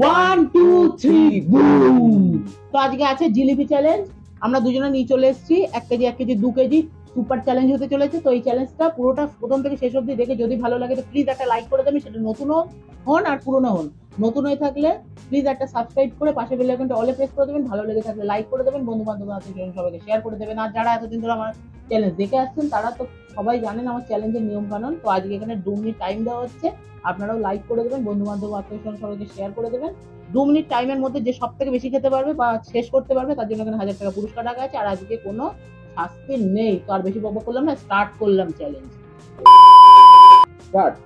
1 2 3 broom. তো আজকে আছে জিলিপি চ্যালেঞ্জ। আমরা দুজনে নিয়ে চলে এসেছি 1 KG 1 KG 2 KG super challenge হতে চলেছে। তো এই চ্যালেঞ্জটা পুরোটা প্রথম থেকে শেষ অবধি দেখে যদি ভালো লাগে তো প্লিজ একটা লাইক করে দেবেন, সেটা নতুন হন আর পুরনো হন। নতুন হয়ে থাকলে প্লিজ একটা সাবস্ক্রাইব করে পাশে বেল আইকনটা অলে প্রেস করে দেবেন। ভালো লেগে থাকলে লাইক করে দেবেন, বন্ধু বান্ধব আত্মীয় সবাইকে শেয়ার করে দেবেন। আর যারা এতদিন ধরে আমার চ্যালেঞ্জ দেখে আসছেন তারা তো সবাই জানেন আমার চ্যালেঞ্জের নিয়ম কানুন। তো আজকে এখানে 2 মিনিট টাইম দেওয়া হচ্ছে, আপনারাও লাইক করে দেবেন, বন্ধু বান্ধব আত্মীয় সবাইকে শেয়ার করে দেবেন। 2 মিনিট টাইমের মধ্যে যে সব থেকে বেশি খেতে পারবে বা শেষ করতে পারবে তার জন্য এখানে 1000 টাকা পুরস্কার রাখা আছে। আর আজকে কোনো শাস্তি নেই। তো আর বেশি বকবক করলাম না, স্টার্ট করলাম চ্যালেঞ্জ। স্টার্ট।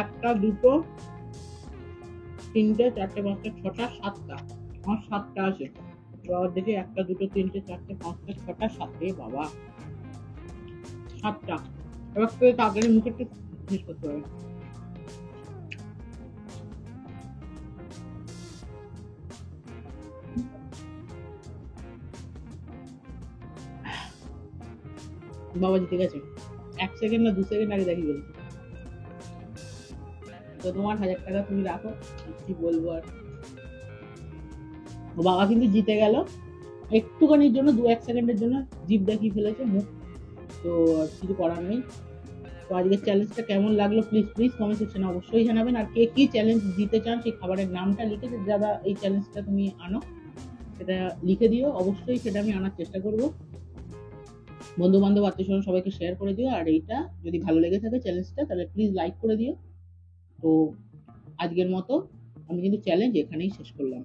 একটা দুটো তিনটে চারটে পাঁচটা ছটা সাতটা, আমার 7টা আছে। আবার দেখি 1 2 3 4 5 6 7 বাবা 7টা। এবার তো তাড়াতাড়ি মুখে একটু শেষ করতে হবে। বাবা জিতে গেছে। 1 সেকেন্ড না 2 সেকেন্ড আগে দেখি বলছি। তো তোমার 1000 টাকা তুমি রাখো, কি বলবো আর। বাবা কিন্তু জিতে গেল একটুখানির জন্য, 2-1 সেকেন্ডের জন্য জিভ দেখিয়ে ফেলেছে মুখ। তো কিছু করার নেই। তো আজকের চ্যালেঞ্জটা কেমন লাগলো প্লিজ প্লিজ কমেন্ট সেকশনে অবশ্যই জানাবেন। আর কে কি চ্যালেঞ্জ দিতে চান সেই খাবারের নামটা লিখে, যারা এই চ্যালেঞ্জটা তুমি আনো সেটা লিখে দিও, অবশ্যই সেটা আমি আনার চেষ্টা করব। বন্ধু বান্ধব আত্মীয় স্বজন সবাইকে শেয়ার করে দিও। আর এইটা যদি ভালো লেগে থাকে চ্যালেঞ্জটা তাহলে প্লিজ লাইক করে দিও। তো আজকের মতো আমি কিন্তু চ্যালেঞ্জ এখানেই শেষ করলাম।